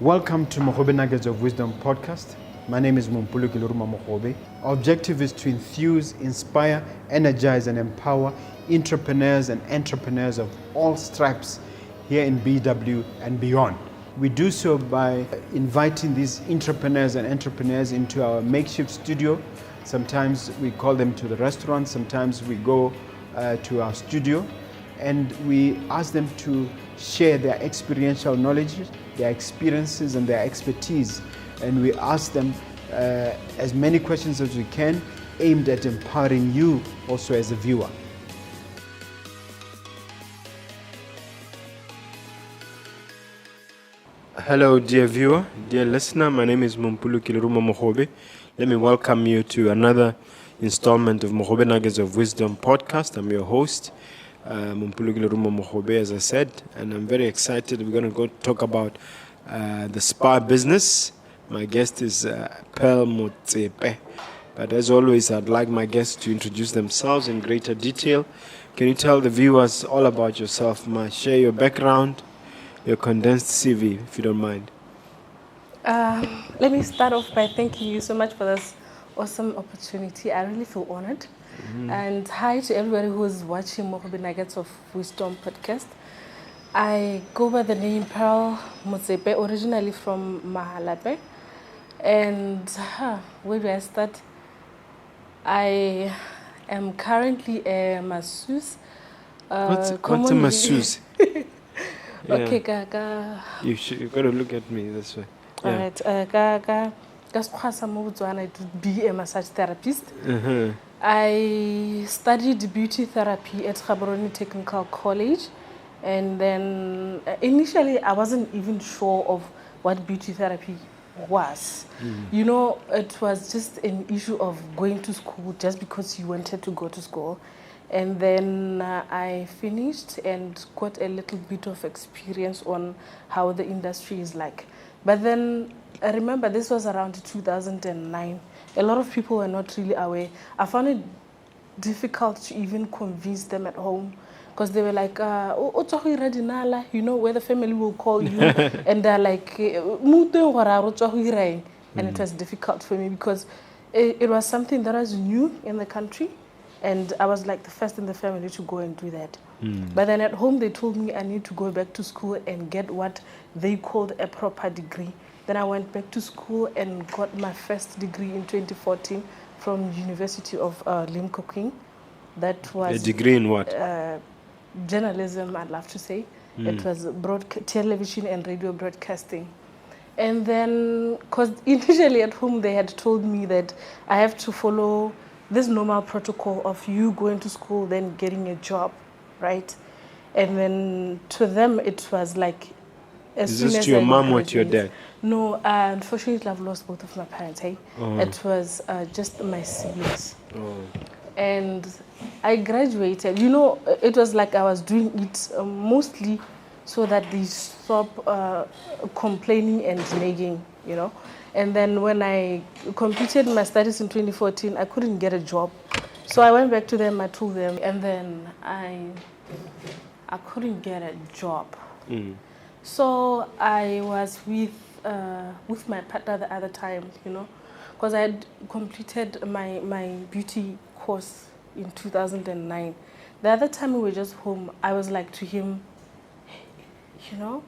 Welcome to Mogobe Nuggets of Wisdom podcast. My name is Mompoloki Lerumo Mogobe. Our objective is to enthuse, inspire, energize, and empower entrepreneurs and entrepreneurs of all stripes here in BW and beyond. We do so by inviting these entrepreneurs and entrepreneurs into our makeshift studio. Sometimes we call them to the restaurant, sometimes we go to our studio, and we ask them to share their experiential knowledge, their experiences and their expertise. And we ask them as many questions as we can, aimed at empowering you also as a viewer. Hello dear viewer, dear listener, my name is Mompoloki Lerumo Mogobe. Let me welcome you to another installment of Mogobe Nuggets of Wisdom podcast. I'm your host, Mompoloki Lerumo Mogobe, as I said, and I'm very excited. We're going to go talk about the spa business. My guest is Pearl Motsepe. But as always, I'd like my guests to introduce themselves in greater detail. Can you tell the viewers all about yourself, Ma? Share your background, your condensed CV, if you don't mind. Let me start off by thanking you so much for this awesome opportunity. I really feel honored. And hi to everybody who is watching Mogobe Nuggets of Wisdom podcast. I go by the name Pearl Motsepe, originally from Mahalape. And where do I start? I am currently a masseuse. What's a masseuse? Okay, Gaga. You've got to look at me this way. All right, Gaga. I to be a massage therapist. I studied beauty therapy at Gaborone Technical College, and then initially I wasn't even sure of what beauty therapy was. You know, it was just an issue of going to school just because you wanted to go to school. And then I finished and got a little bit of experience on how the industry is like. But then I remember this was around 2009. A lot of people were not really aware. I found it difficult to even convince them at home because they were like, you know, where the family will call you and they're like, and it was difficult for me because it was something that was new in the country. And I was like the first in the family to go and do that. But then at home, they told me I need to go back to school and get what they called a proper degree. Then I went back to school and got my first degree in 2014 from University of Limpopo. That was a degree in what? Journalism, I'd love to say. It was television and radio broadcasting. And then, because initially at home, they had told me that I have to follow this normal protocol of you going to school, then getting a job, right? And then to them, it was like, as soon as Is this to your mom or to your dad? No, unfortunately, I've lost both of my parents. Hey, It was just my siblings. And I graduated. You know, it was like I was doing it mostly so that they stop complaining and nagging, you know. And then when I completed my studies in 2014, I couldn't get a job. So I went back to them, I told them, and then I couldn't get a job. So I was with my partner the other time, you know, because I had completed my beauty course in 2009. The other time we were just home, I was like to him, you know,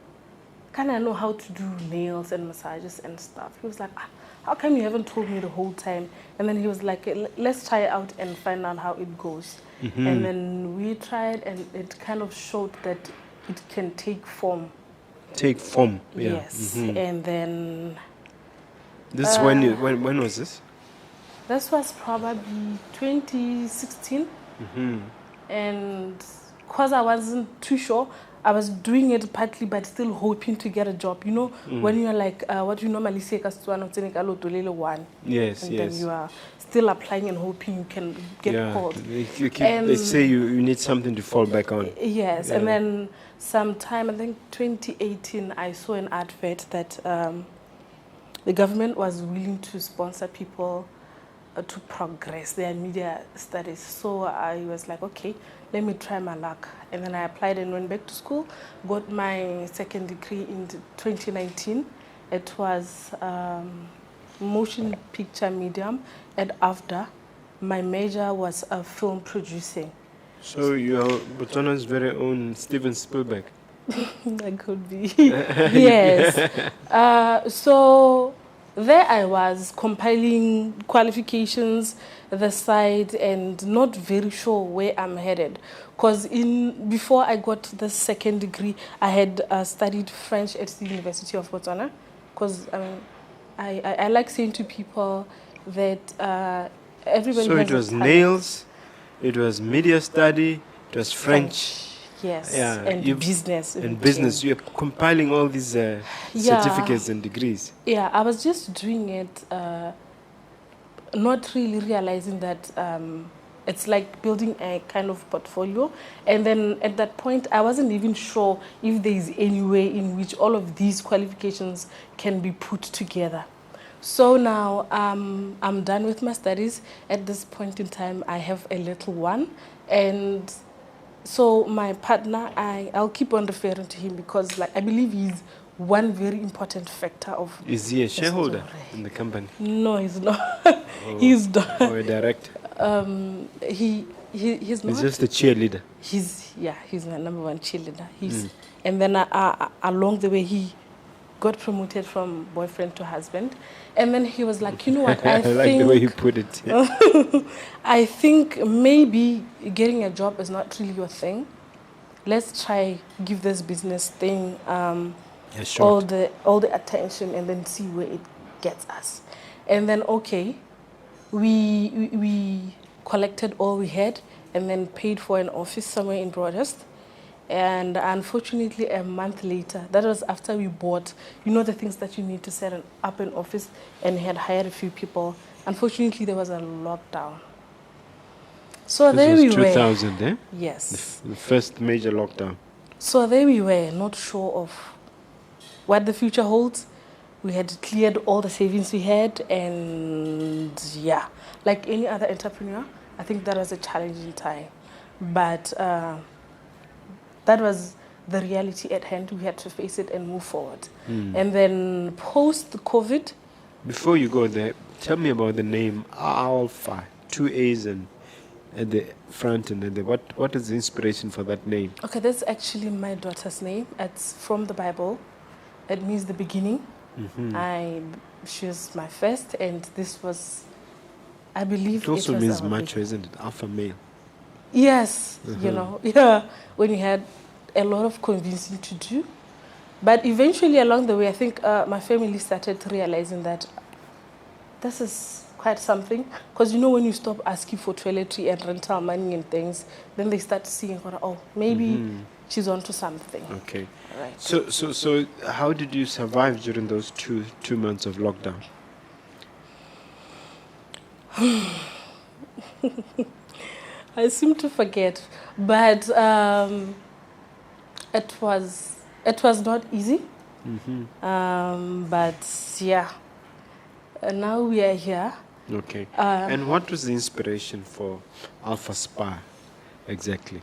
can I know how to do nails and massages and stuff? He was like, how come you haven't told me the whole time? And then he was like, let's try it out and find out how it goes. And then we tried and it kind of showed that it can take form. Take form, yeah. Yes, and then... This when was this? This was probably 2016. And because I wasn't too sure, I was doing it partly, but still hoping to get a job. You know, when you're like, what you normally say, yes, and then you are still applying and hoping you can get called. They say you need something to fall back on. Yes, and then sometime, I think 2018, I saw an advert that the government was willing to sponsor people to progress their media studies. So I was like, okay, let me try my luck. And then I applied and went back to school, got my second degree in 2019. It was motion picture medium, and after my major was film producing. So you're Botswana's very own Steven Spielberg. That could be. Yes. So there I was compiling qualifications, the site, and not very sure where I'm headed. Because before I got the second degree, I had studied French at the University of Botswana. Because I like saying to people that everybody So has it was a talent. nails, it was media study, it was French. Yes, Yeah, and business. And business. You're compiling all these certificates and degrees. Yeah, I was just doing it, not really realizing that it's like building a kind of portfolio. And then at that point, I wasn't even sure if there is any way in which all of these qualifications can be put together. So now I'm done with my studies. At this point in time, I have a little one. And so my partner, I'll keep on referring to him because like I believe he's one very important factor of... Is he a shareholder in the company? No, he's not. He's not. Or a director? He's not. He's just a cheerleader. He's my number one cheerleader. And then along the way, he got promoted from boyfriend to husband. And then he was like, you know what, I think... like the way you put it. I think maybe getting a job is not really your thing. Let's try give this business thing all the attention and then see where it gets us. And then, okay, we collected all we had and then paid for an office somewhere in Broadhurst. And unfortunately, a month later, that was after we bought, you know, the things that you need to set up an office and had hired a few people. Unfortunately, there was a lockdown. So there we were. 2000, eh? Yes. The first major lockdown. So there we were, not sure of what the future holds. We had cleared all the savings we had, and yeah, like any other entrepreneur, I think that was a challenging time. But that was the reality at hand. We had to face it and move forward. And then post-COVID... Before you go there, tell me about the name Aalphaa, 2 A's and at the front and at the... What is the inspiration for that name? Okay, that's actually my daughter's name. It's from the Bible. It means the beginning. She was my first, and this was, I believe... It also was means our macho, isn't it? Alpha male. Yes, you know, yeah, when you had a lot of convincing to do. But eventually along the way, I think my family started realizing that this is quite something. Because, you know, when you stop asking for toiletry and rental money and things, then they start seeing, oh, maybe she's onto something. Okay. Right. So how did you survive during those two months of lockdown? I seem to forget, but it was not easy. But yeah, now we are here. Okay. And what was the inspiration for Alphaa Spa exactly?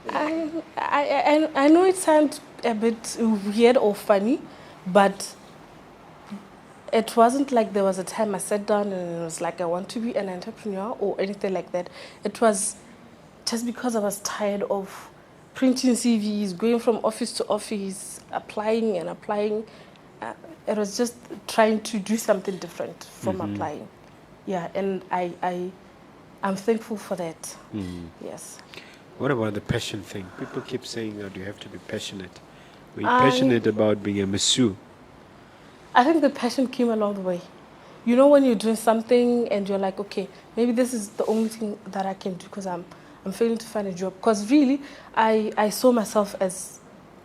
I know it sounds a bit weird or funny, but it wasn't like there was a time I sat down and it was like I want to be an entrepreneur or anything like that. It was just because I was tired of printing CVs, going from office to office, applying and applying. It was just trying to do something different from applying. Yeah, and I'm thankful for that. Yes. What about the passion thing? People keep saying that you have to be passionate. Were you passionate about being a masseur? I think the passion came along the way. You know, when you're doing something and you're like, okay, maybe this is the only thing that I can do because I'm failing to find a job. Because really, I saw myself as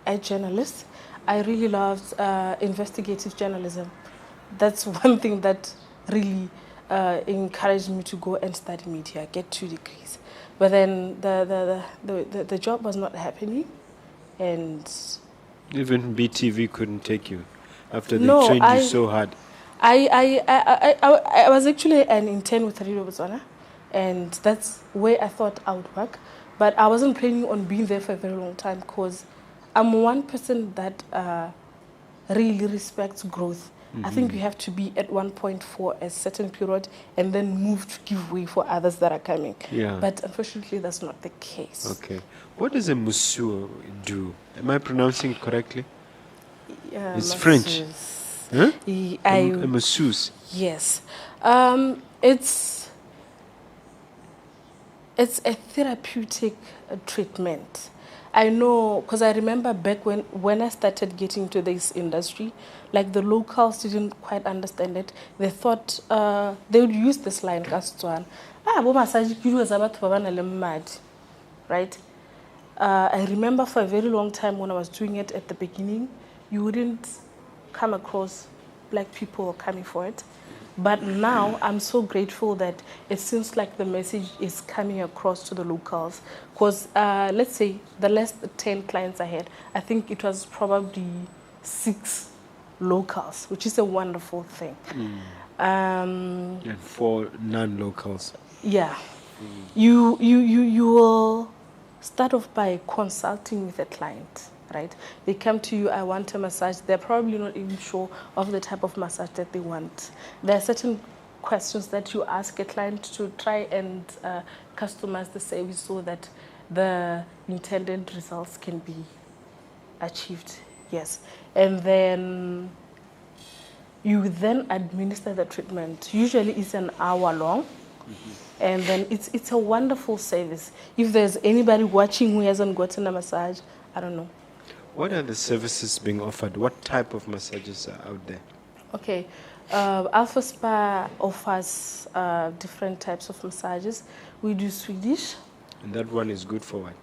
a journalist. I really loved investigative journalism. That's one thing that really encouraged me to go and study media, get 2 degrees. But then the job was not happening, and even BTV couldn't take you after they no, trained you so hard. I was actually an intern with Radio Botswana, and that's where I thought I would work. But I wasn't planning on being there for a very long time because I'm one person that really respects growth. I think you have to be at one point for a certain period and then move to give way for others that are coming. Yeah. But unfortunately, that's not the case. Okay. What does a musu do? Am I pronouncing it correctly? It's French. Huh? A masseuse. Yes. It's a therapeutic treatment. I know, because I remember back when I started getting into this industry, like the locals didn't quite understand it. They thought they would use this line, right? I remember for a very long time when I was doing it at the beginning, you wouldn't come across black people coming for it. But now I'm so grateful that it seems like the message is coming across to the locals. Because let's say the last 10 clients I had, I think it was probably 6 locals, which is a wonderful thing. And 4 non-locals. Yeah. You will start off by consulting with a client, right? They come to you, I want a massage. They're probably not even sure of the type of massage that they want. There are certain questions that you ask a client to try and customize the service so that the intended results can be achieved. Yes. And then you then administer the treatment. Usually it's an hour long. And then it's a wonderful service. If there's anybody watching who hasn't gotten a massage, I don't know. What are the services being offered? What type of massages are out there? Okay. Alphaa Spa offers different types of massages. We do Swedish. And that one is good for what?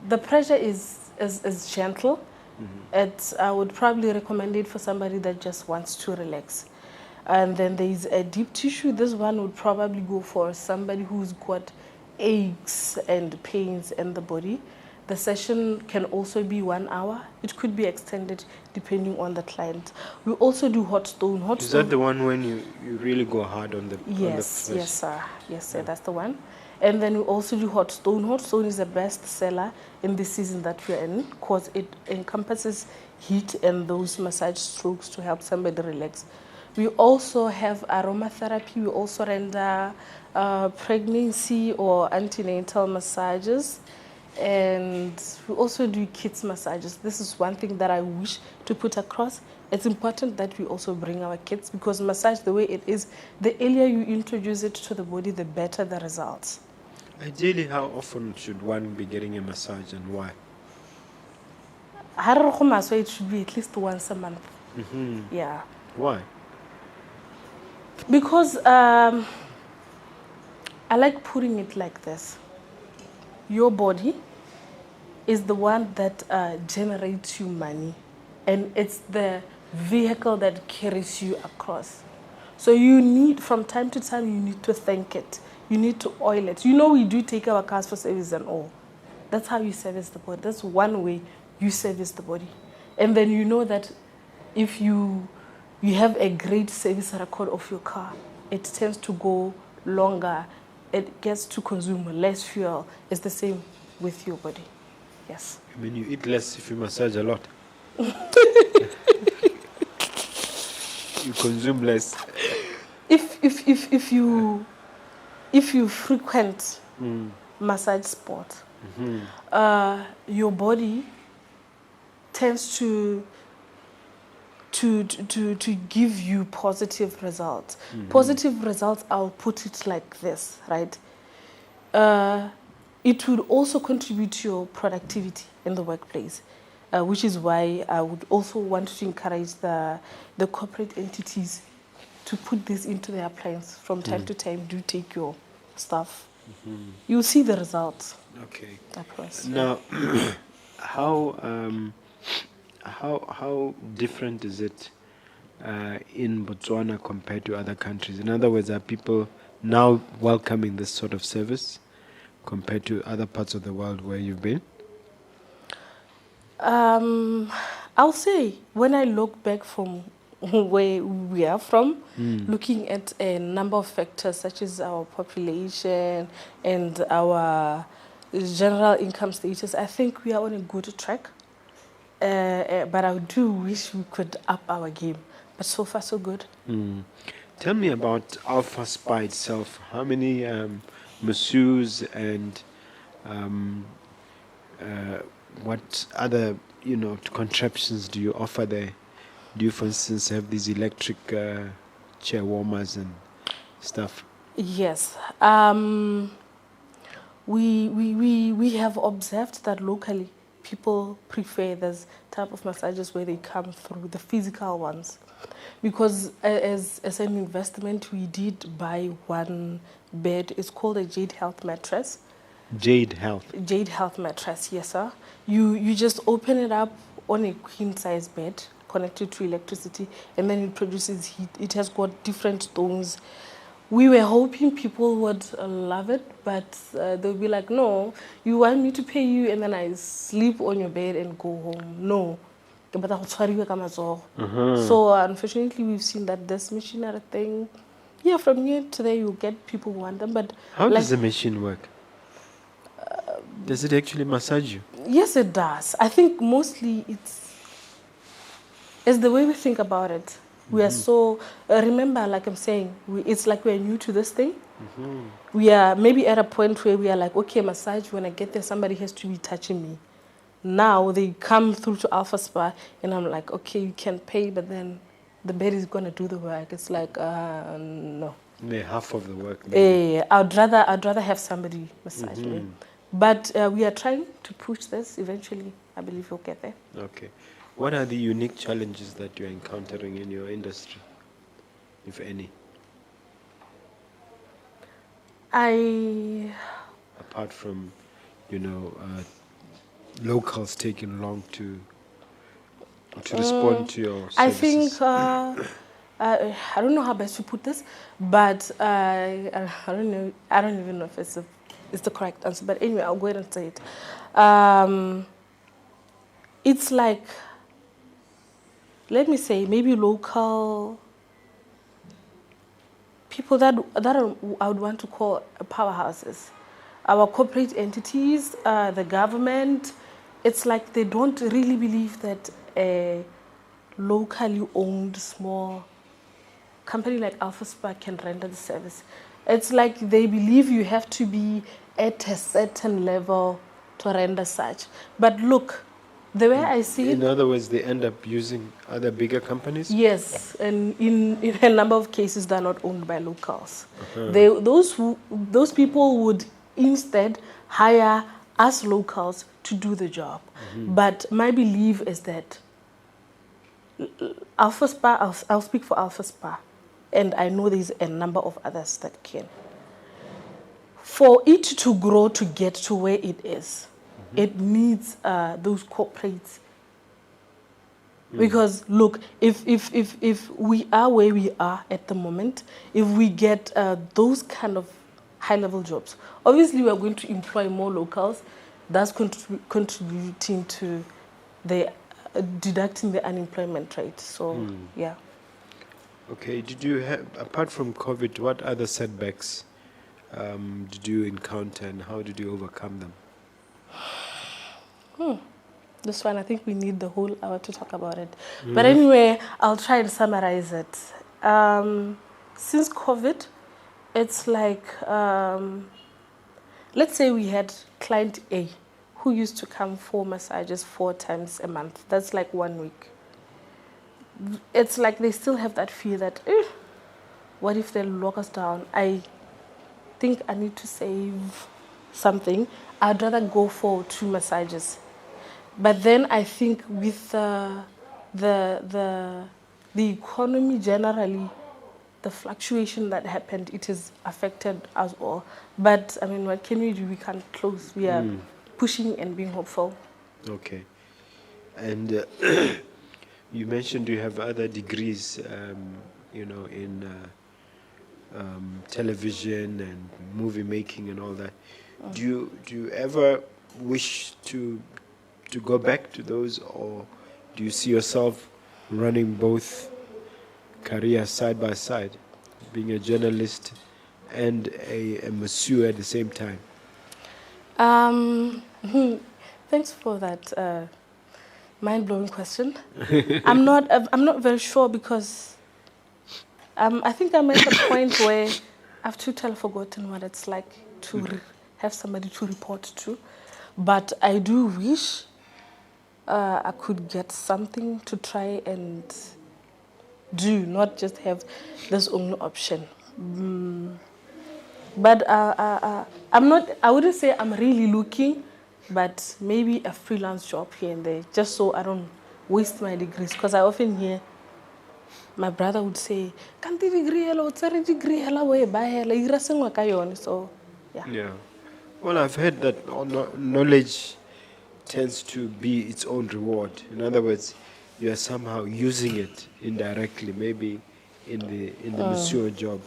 The pressure is gentle. I would probably recommend it for somebody that just wants to relax. And then there is a deep tissue. This one would probably go for somebody who's got aches and pains in the body. The session can also be 1 hour. It could be extended depending on the client. We also do hot stone. Is that the one when you really go hard on the Yes, on the yes, sir. Yes, sir, that's the one. And then we also do hot stone. Hot stone is a best seller in the season that we're in because it encompasses heat and those massage strokes to help somebody relax. We also have aromatherapy. We also render pregnancy or antenatal massages. And we also do kids massages. This is one thing that I wish to put across. It's important that we also bring our kids because massage, the way it is, the earlier you introduce it to the body, the better the results. Ideally, how often should one be getting a massage and why? It should be at least once a month. Yeah. Why? Because I like putting it like this. Your body is the one that generates you money, and it's the vehicle that carries you across. So you need, from time to time, you need to thank it. You need to oil it. You know, we do take our cars for service and all. That's how you service the body. That's one way you service the body. And then you know that if you have a great service record of your car, it tends to go longer. It gets to consume less fuel. It's the same with your body. Yes. I mean, you eat less if you massage a lot. You consume less. If you frequent massage sport, your body tends to give you positive results. Positive results, I'll put it like this, right? It would also contribute to your productivity in the workplace, which is why I would also want to encourage the corporate entities to put this into their plans from time to time. Do take your stuff. You'll see the results. Okay. Across. Now, how different is it in Botswana compared to other countries? In other words, are people now welcoming this sort of service compared to other parts of the world where you've been? I'll say when I look back from where we are from, looking at a number of factors such as our population and our general income status, I think we are on a good track. but I do wish we could up our game. But so far, so good. Tell me about Alphaa Spa itself. How many masseurs and um, what other contraptions do you offer there? Do you, for instance, have these electric chair warmers and stuff? Yes. We have observed that locally people prefer this type of massages where they come through the physical ones. Because as an investment, we did buy one bed. It's called a Jade Health mattress. Jade Health. Jade Health mattress, yes, sir. You just open it up on a queen size bed connected to electricity, and then it produces heat. It has got different tones. We were hoping people would love it, but they'll be like, no, you want me to pay you and then I sleep on your bed and go home. No. So unfortunately, we've seen that this machinery thing, yeah, from here to there, you get people who want them. But how does the machine work? Does it actually massage you? Yes, it does. I think mostly it's the way we think about it. We are so, remember, like I'm saying, it's like we're new to this thing. We are maybe at a point where we are like, okay, massage, when I get there, somebody has to be touching me. Now they come through to Alphaa Spa, and I'm like, okay, you can pay, but then the bed is going to do the work. It's like, no. Yeah, half of the work. I'd rather have somebody massage me. But we are trying to push this. Eventually, I believe we'll get there. Okay. What are the unique challenges that you're encountering in your industry, if any? Apart from, locals taking long to respond to your services. I think, I don't know how best to put this, but I don't know. I don't even know if it's the correct answer. But anyway, I'll go ahead and say it. It's like, let me say, maybe local people that I would want to call powerhouses. Our corporate entities, the government, it's like they don't really believe that a locally owned small company like Alphaa Spa can render the service. It's like they believe you have to be at a certain level to render such. But look, the way I see it... In other words, they end up using other bigger companies? Yes, and in a number of cases, they're not owned by locals. Those people would instead hire us locals to do the job. But my belief is that Alphaa Spa, I'll speak for Alphaa Spa, and I know there's a number of others that can. For it to grow to get to where it is, it needs those corporates. Because look, if we are where we are at the moment, if we get those kind of high-level jobs, obviously we are going to employ more locals. That's contributing to the deducting the unemployment rate. So yeah. Okay. Did you have, apart from COVID, what other setbacks did you encounter, and how did you overcome them? This one, I think we need the whole hour to talk about it. But anyway, I'll try and summarize it. Since COVID, it's like, let's say we had client A who used to come for massages 4 times a month. That's like 1 week. It's like they still have that fear that, what if they lock us down? I think I need to save something. I'd rather go for 2 massages. But then I think with the economy generally, the fluctuation that happened, it has affected us all. But I mean, what can we do? We can't close. We are pushing and being hopeful. Okay. And you mentioned you have other degrees, in television and movie making and all that. Do you ever wish to go back to those, or do you see yourself running both careers side by side, being a journalist and a masseur at the same time? Thanks for that Mind-blowing question. I'm not very sure because I think I'm at the point where I've totally forgotten what it's like to have somebody to report to. But I do wish I could get something to try and do, not just have this only option. But I wouldn't say I'm really looking, but maybe a freelance job here and there, just so I don't waste my degrees. Because I often hear my brother would say, "Can't you degree hello? It's a degree hello way by hello." So yeah. Yeah. Well, I've heard that knowledge tends to be its own reward. In other words, you are somehow using it indirectly, maybe in the monsieur job.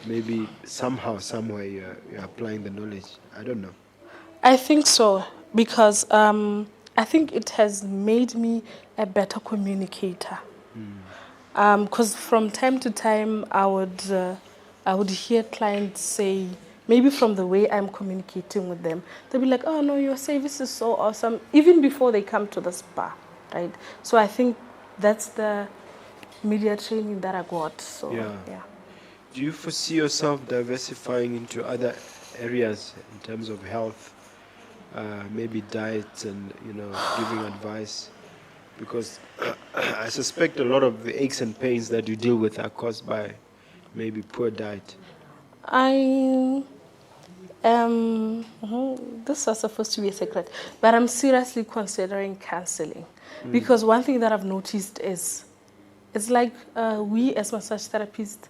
Maybe somehow, somewhere you're applying the knowledge. I don't know. I think so because I think it has made me a better communicator. Because from time to time I would hear clients say, maybe from the way I'm communicating with them, they'll be like, "Oh no, your service is so awesome," even before they come to the spa, right? So I think that's the media training that I got. So yeah. Do you foresee yourself diversifying into other areas in terms of health, maybe diet and giving advice? Because I suspect a lot of the aches and pains that you deal with are caused by maybe poor diet. This was supposed to be a secret, but I'm seriously considering counseling because one thing that I've noticed is it's like we as massage therapists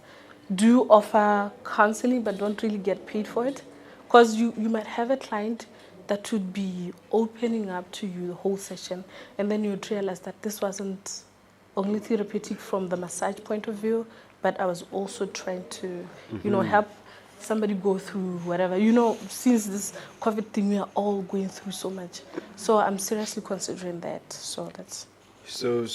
do offer counseling but don't really get paid for it, because you might have a client that would be opening up to you the whole session, and then you'd realize that this wasn't only therapeutic from the massage point of view, but I was also trying to help somebody go through whatever. Since this COVID thing, we are all going through so much. So I'm seriously considering that. So that's... So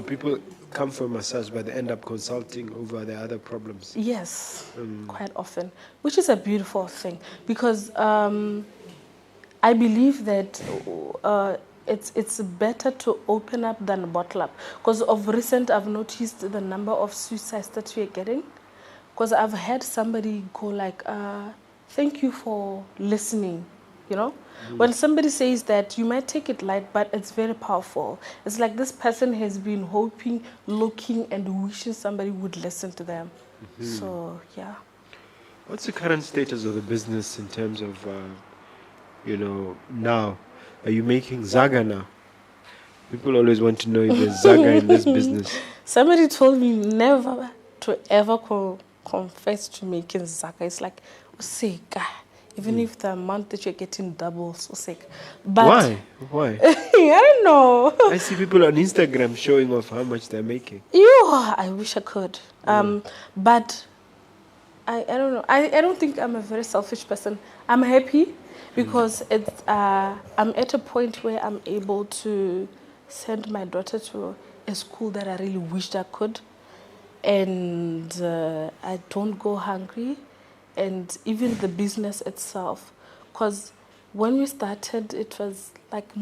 people come for massage, but they end up consulting over their other problems. Yes, quite often, which is a beautiful thing because I believe that it's better to open up than bottle up. Because of recent, I've noticed the number of suicides that we are getting. Because I've had somebody go like, "Thank you for listening." When somebody says that, you might take it light, but it's very powerful. It's like this person has been hoping, looking, and wishing somebody would listen to them. So, yeah. What's the current status of the business in terms of, now? Are you making Zaga now? People always want to know if there's Zaga in this business. Somebody told me never to ever confess to making Zaga. It's like, Oseka. Even if the amount that you're getting doubles, Oseka. But Why? I don't know. I see people on Instagram showing off how much they're making. I wish I could. But I don't know. I don't think I'm a very selfish person. I'm happy because I'm at a point where I'm able to send my daughter to a school that I really wished I could. And I don't go hungry. And even the business itself. Because when we started, it was like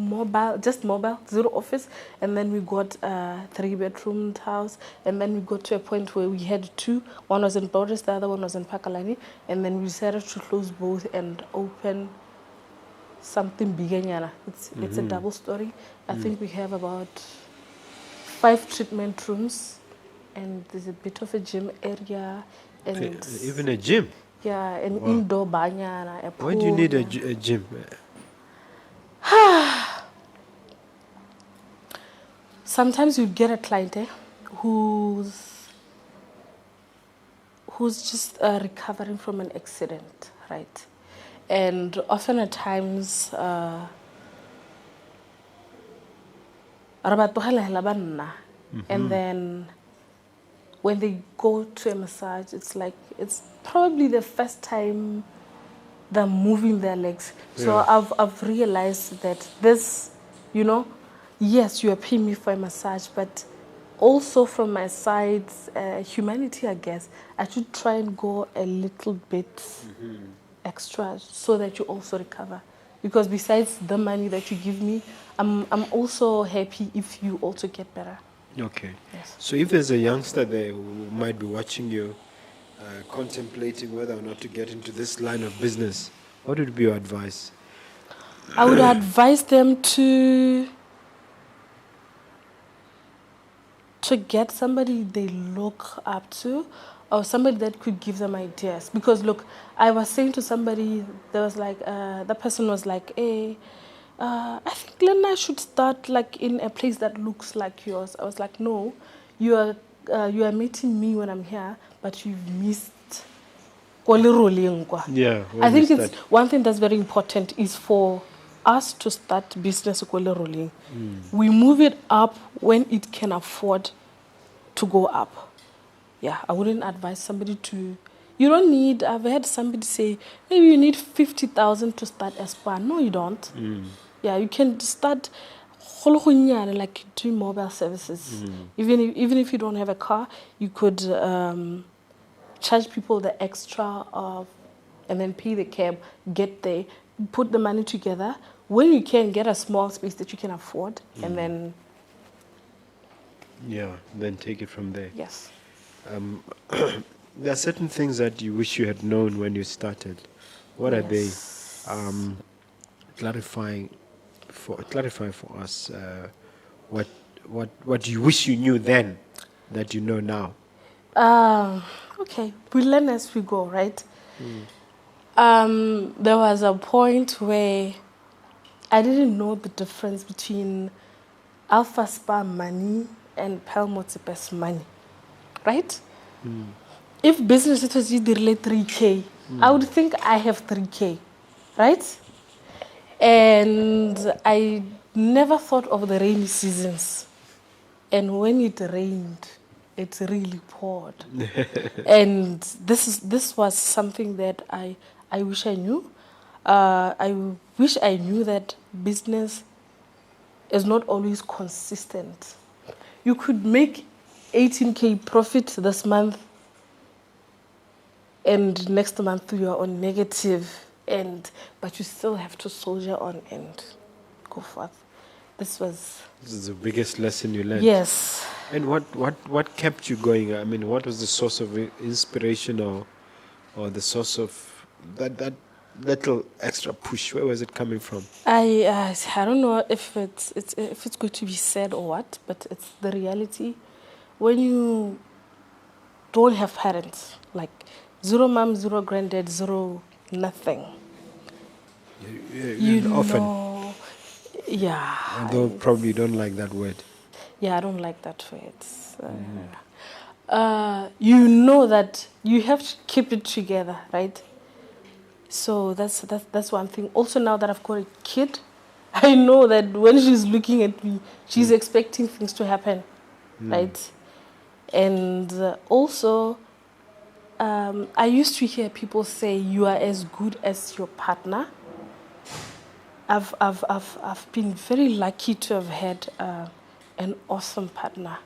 just mobile, zero office. And then we got a 3-bedroom house. And then we got to a point where we had 2. One was in Boris, the other one was in Pakalani. And then we decided to close both and open something bigger. It's a double story. I think we have about 5 treatment rooms. And there's a bit of a gym area. And even a gym? Yeah, an indoor banyana, a pool. Why do you need a gym? Sometimes you get a client who's just recovering from an accident, right? And often at times, and then when they go to a massage, it's probably the first time they're moving their legs. So I've realized that this, yes, you are paying me for a massage, but also from my side, humanity, I guess, I should try and go a little bit extra so that you also recover. Because besides the money that you give me, I'm also happy if you also get better. Okay. Yes. So if there's a youngster there who might be watching you, contemplating whether or not to get into this line of business, what would be your advice? I would advise them to get somebody they look up to, or somebody that could give them ideas. Because look, I was saying to somebody, there was like, the person was like, hey, I think Lena should start like in a place that looks like yours. I was like, no, you are meeting me when I'm here, but you've missed. Yeah, I think it's one thing that's very important is for us to start business rolling. We move it up when it can afford to go up. Yeah, I wouldn't advise somebody to. You don't need. I've heard somebody say maybe you need 50,000 to start a spa. No, you don't. Yeah, you can start like doing mobile services. Even if you don't have a car, you could charge people the extra of, and then pay the cab, get there, put the money together. When you can get a small space that you can afford, and then then take it from there. yes. There are certain things that you wish you had known when you started. What are they? Clarify for us what you wish you knew then that you know now. Okay, we learn as we go, right? There was a point where I didn't know the difference between Alphaa Spa money and Pearl Motsepe's money, right? If business it was usually 3K, I would think I have 3K, right? And I never thought of the rainy seasons. And when it rained, it really poured. And this was something that I wish I knew. I wish I knew that business is not always consistent. You could make 18K profit this month, and next month you are on negative, but you still have to soldier on and go forth. This is the biggest lesson you learned. Yes. And what kept you going? I mean, what was the source of inspiration or the source of that little extra push? Where was it coming from? I don't know if it's going to be said or what, but it's the reality. When you don't have parents, like zero mom, zero granddad, zero nothing. You often. know, yeah. Although probably you don't like that word. Yeah, I don't like that word. You know that you have to keep it together, right? So that's one thing. Also, now that I've got a kid, I know that when she's looking at me, she's expecting things to happen, right? And also, I used to hear people say you are as good as your partner. I've been very lucky to have had an awesome partner.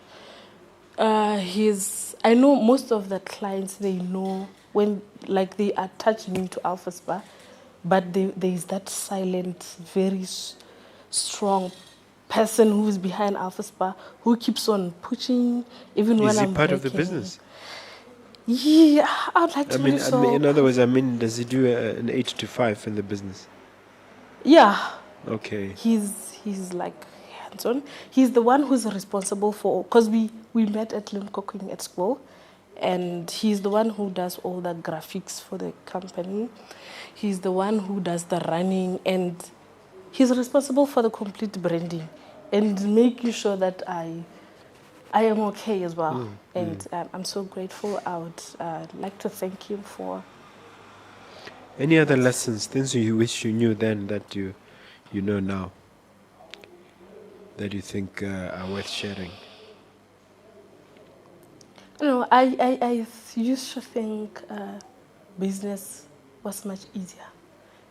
I know most of the clients, they know when like they attach me to Alphaa Spa, but there is that silent, very strong person who is behind Alphaa Spa, who keeps on pushing even when I'm Is he part of the working. business? Yeah, I'd like to believe so. In other words, does he do an 8 to 5 in the business? Yeah. Okay. He's like hands-on. He's the one who's responsible for, because we met at Limkoking at school, and he's the one who does all the graphics for the company. He's the one who does the running, and he's responsible for the complete branding and making sure that I am okay as well. And I'm so grateful. I would like to thank him for. Any other lessons, things you wish you knew then that you know now, that you think are worth sharing? No, I used to think business was much easier.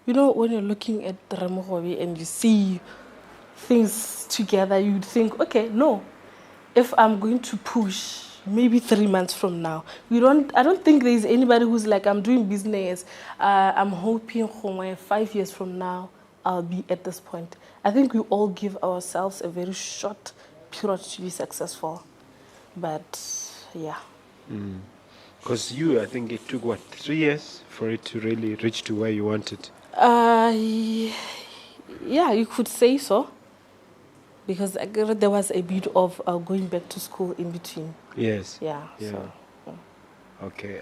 You know, when you're looking at the Mogobe and you see things together, you'd think, okay, no, if I'm going to push maybe 3 months from now, I don't think there's anybody who's like, I'm doing business, I'm hoping 5 years from now I'll be at this point. I think we all give ourselves a very short period to be successful. But yeah. Because I think it took, what, 3 years for it to really reach to where you wanted? Yeah, you could say so. Because there was a bit of going back to school in between. Yes. Yeah. Yeah. So. Okay.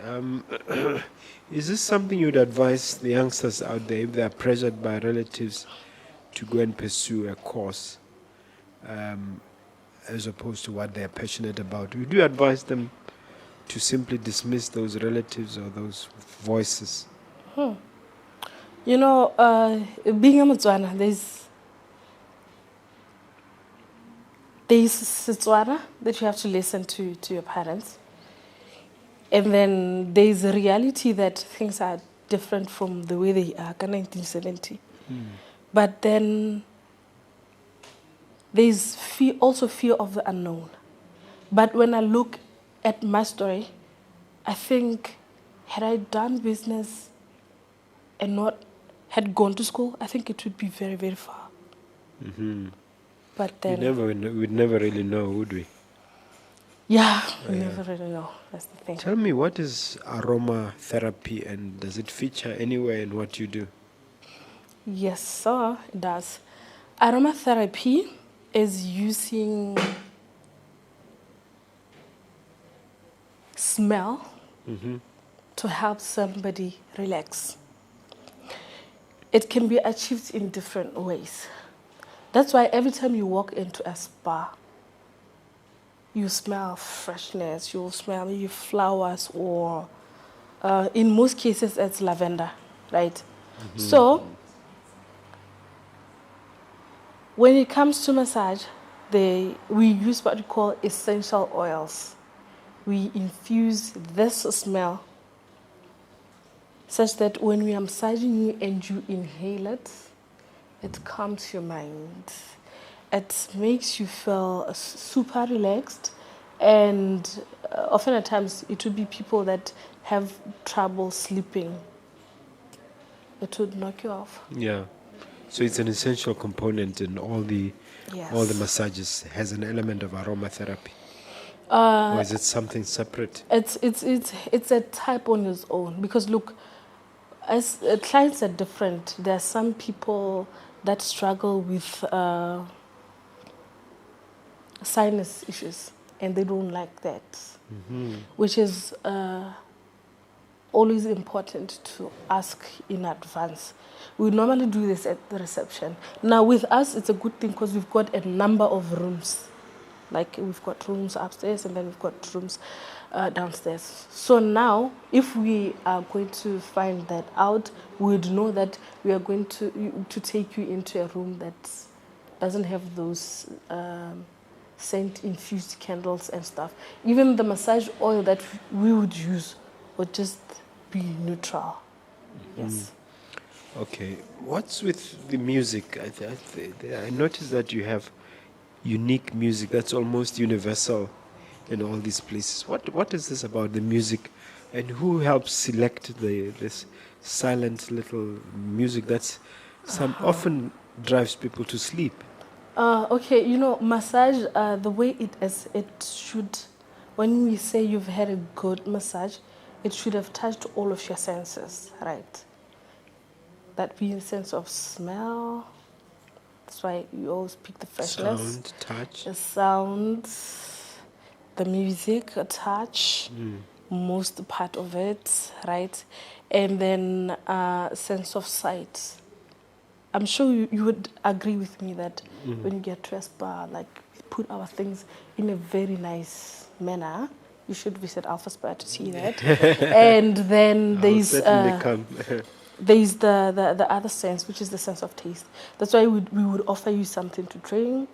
Is this something you'd advise the youngsters out there if they are pressured by relatives to go and pursue a course as opposed to what they're passionate about? Would you advise them to simply dismiss those relatives or those voices? You know, being a Motswana, there's Setswana that you have to listen to your parents. And then there's a reality that things are different from the way they are, 1970. But then there's also fear of the unknown. But when I look at my story, I think had I done business and not had gone to school, I think it would be very, very far. But then... We'd never really know, would we? Yeah, we never really know. That's the thing. Tell me, what is aromatherapy and does it feature anywhere in what you do? Yes, sir, it does. Aromatherapy is using smell to help somebody relax. It can be achieved in different ways. That's why every time you walk into a spa, you smell freshness, you'll smell maybe flowers, or in most cases it's lavender, right? So when it comes to massage, we use what we call essential oils. We infuse this smell such that when we are massaging you and you inhale it, it calms your mind. It makes you feel super relaxed, and often at times it would be people that have trouble sleeping. It would knock you off. Yeah. So it's an essential component in all the massages. Has an element of aromatherapy. Or is it something separate? It's a type on its own, because look, as clients are different. There are some people that struggle with sinus issues, and they don't like that, which is always important to ask in advance. We normally do this at the reception. Now with us, it's a good thing because we've got a number of rooms. Like we've got rooms upstairs and then we've got rooms downstairs. So now, if we are going to find that out, we would know that we are going to take you into a room that doesn't have those scent-infused candles and stuff. Even the massage oil that we would use would just be neutral. Yes. Okay. What's with the music? I noticed that you have unique music that's almost universal in all these places. What is this about the music, and who helps select this silent little music that's often drives people to sleep? Okay, massage, the way it should, when we say you've had a good massage, it should have touched all of your senses, right? That being the sense of smell. That's why you always pick the freshness. Sound, touch. The sound, the music, a touch, most part of it, right? And then sense of sight. I'm sure you would agree with me that when you get to a spa, like we put our things in a very nice manner. You should visit Alphaa Spa to see that. And then there's there's the other sense, which is the sense of taste. That's why we would offer you something to drink,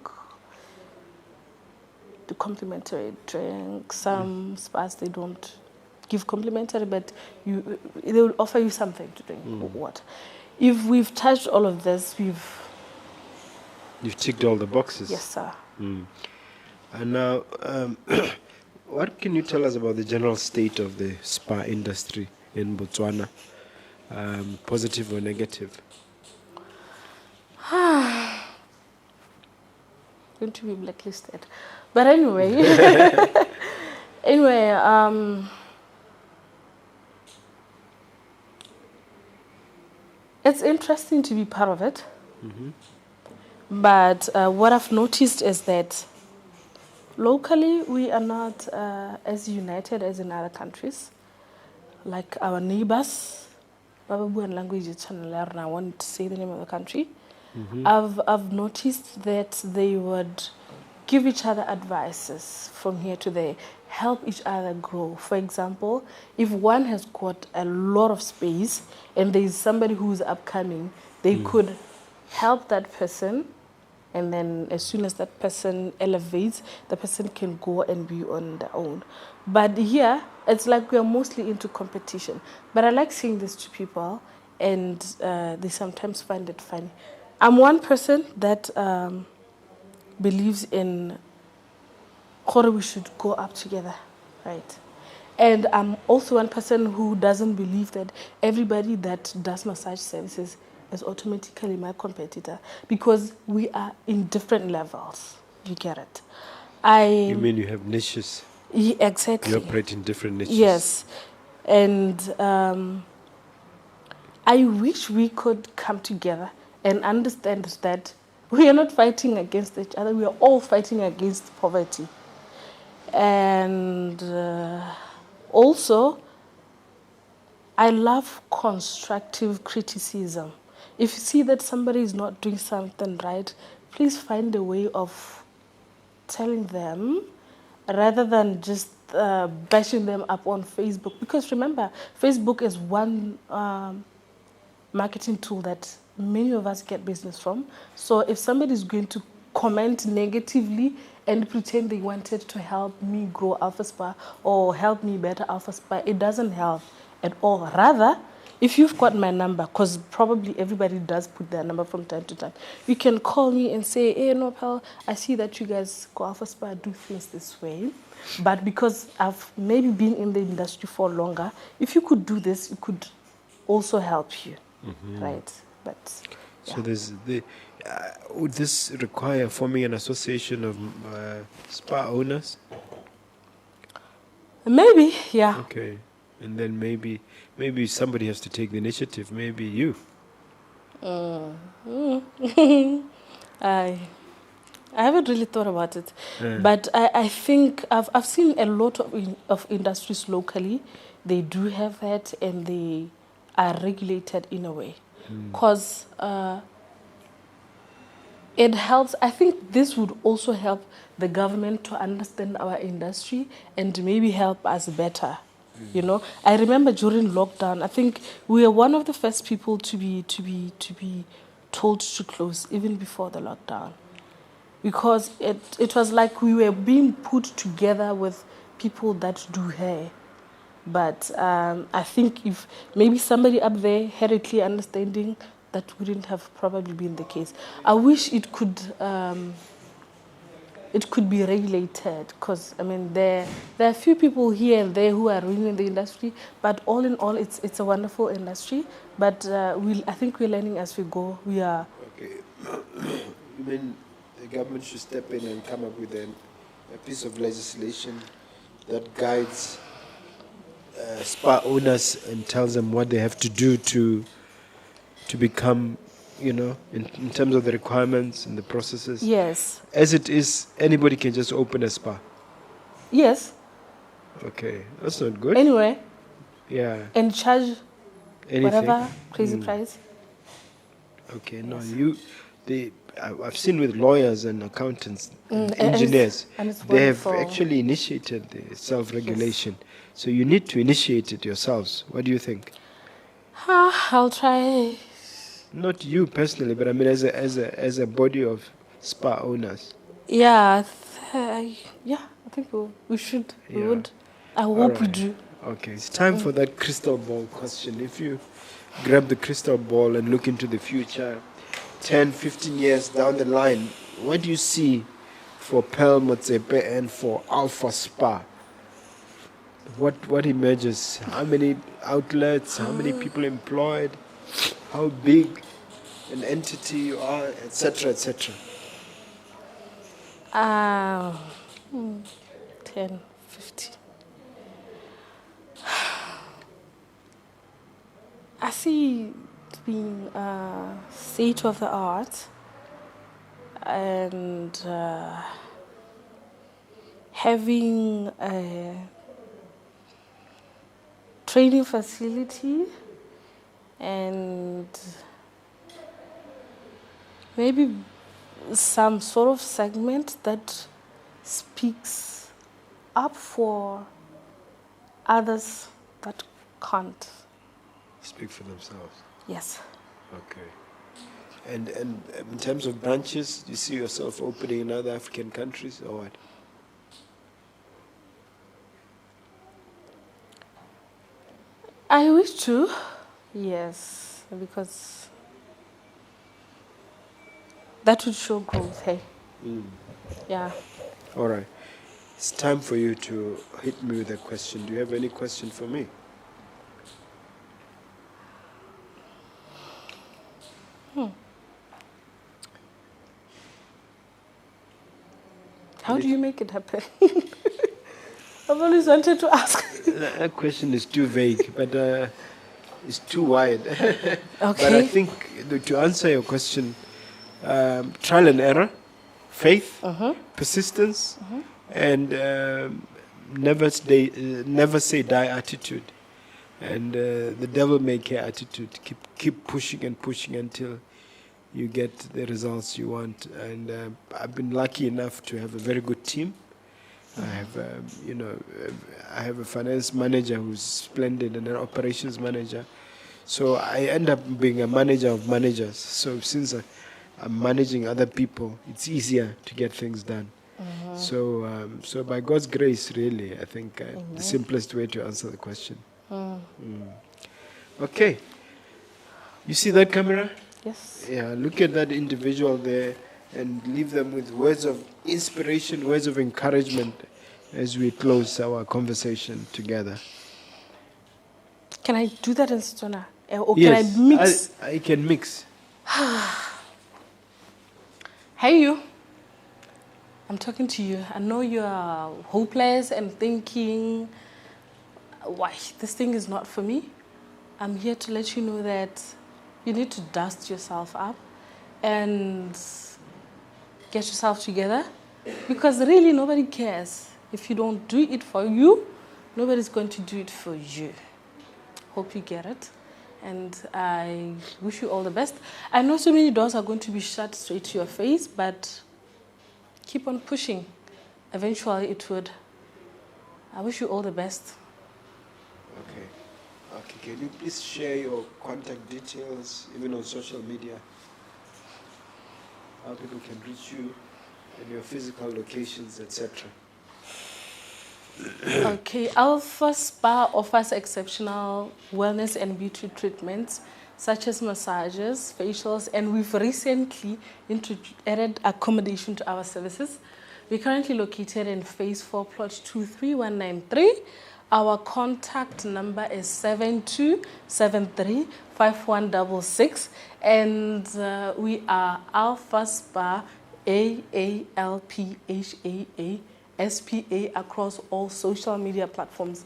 the complimentary drink. Some spas, they don't give complimentary, but they will offer you something to drink or what. If we've touched all of this, You've ticked all the boxes. Yes, sir. And now, what can you tell us about the general state of the spa industry in Botswana? Positive or negative? going to be blacklisted. But anyway, anyway, it's interesting to be part of it. But what I've noticed is that locally we are not as united as in other countries. Like our neighbors, Bababu language channel, I want to say the name of the country. I've noticed that they would give each other advices from here to there, help each other grow. For example, if one has got a lot of space and there is somebody who's upcoming, they could help that person, and then as soon as that person elevates, the person can go and be on their own. But here, it's like we are mostly into competition. But I like saying this to people, and they sometimes find it funny. I'm one person that believes in how we should go up together, right? And I'm also one person who doesn't believe that everybody that does massage services is automatically my competitor, because we are in different levels. You get it? You mean you have niches? Exactly. You operate in different niches. Yes. And I wish we could come together and understand that we are not fighting against each other. We are all fighting against poverty. And also, I love constructive criticism. If you see that somebody is not doing something right, please find a way of telling them rather than just bashing them up on Facebook. Because remember, Facebook is one marketing tool that many of us get business from. So if somebody is going to comment negatively and pretend they wanted to help me grow Alphaa Spa or help me better Alphaa Spa, it doesn't help at all. Rather, if you've got my number, because probably everybody does put their number from time to time, you can call me and say, hey, no, pal, I see that you guys go Alphaa Spa, do things this way. But because I've maybe been in the industry for longer, if you could do this, it could also help you, right? But yeah. So there's would this require forming an association of spa owners? Maybe, yeah. Okay. And then maybe somebody has to take the initiative. Maybe you. I haven't really thought about it, but I think I've seen a lot of industries locally. They do have that, and they are regulated in a way, because it helps. I think this would also help the government to understand our industry and maybe help us better. You know, I remember during lockdown, I think we were one of the first people to be told to close even before the lockdown, because it was like we were being put together with people that do hair. But I think if maybe somebody up there had a clear understanding, that wouldn't have probably been the case. I wish it could be regulated, because I mean there are a few people here and there who are ruining the industry, but all in all it's a wonderful industry. But I think we're learning as we go. We are. Okay. You mean the government should step in and come up with a piece of legislation that guides spa owners and tells them what they have to do to become, you know, in terms of the requirements and the processes? Yes. As it is, anybody can just open a spa. Yes. Okay, that's not good. Anyway. Yeah. And charge Anything? whatever crazy price. Okay, no, Yes. I've seen with lawyers and accountants, engineers, and it's they have wonderful. actually initiated the self-regulation. Yes. So you need to initiate it yourselves. What do you think? I'll try. Not you personally, but I mean as a body of spa owners. Yeah, I think we should. We Yeah. would. I hope we right. do. Okay, it's time for that crystal ball question. If you grab the crystal ball and look into the future, 10, 15 years down the line, what do you see for Pearl Motsepe and for Alphaa Spa? What emerges? How many outlets? How many people employed? How big an entity you are, etc., etc.? Hmm, 10, 50. I see it being state of the art and having a training facility and maybe some sort of segment that speaks up for others that can't. Speak for themselves. Yes. Okay. And in terms of branches, do you see yourself opening in other African countries or what? I wish to, yes, because that would show growth, hey? Yeah. All right. It's time for you to hit me with a question. Do you have any question for me? How do you make it happen? I've always wanted to ask. That question is too vague, but it's too wide. Okay. But I think to answer your question, trial and error, faith, persistence, and never say die attitude. And the devil may care attitude. Keep pushing and pushing until you get the results you want. And I've been lucky enough to have a very good team. I have, I have a finance manager who's splendid and an operations manager. So I end up being a manager of managers. So since I'm managing other people, it's easier to get things done. So by God's grace, really, I think the simplest way to answer the question. Okay. You see that camera? Yes. Yeah, look at that individual there and leave them with words of inspiration, words of encouragement as we close our conversation together. Can I do that in Setswana? Or Yes, can I mix? I can mix. Hey, you. I'm talking to you. I know you are hopeless and thinking, why, this thing is not for me. I'm here to let you know that you need to dust yourself up and get yourself together, because really nobody cares. If you don't do it for you, nobody's going to do it for you. Hope you get it. And I wish you all the best. I know so many doors are going to be shut straight to your face, but keep on pushing. Eventually it would. I wish you all the best. Okay. Okay, can you please share your contact details, even on social media? How people can reach you and your physical locations, etc. Okay, Alphaa Spa offers exceptional wellness and beauty treatments such as massages, facials, and we've recently added accommodation to our services. We're currently located in Phase 4, Plot 23193. Our contact number is 7273-5166, and we are Alphaa Spa, AALPHAA SPA across all social media platforms.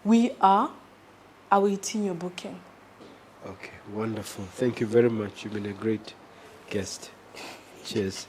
We are awaiting your booking. Okay, wonderful. Thank you very much. You've been a great guest. Cheers.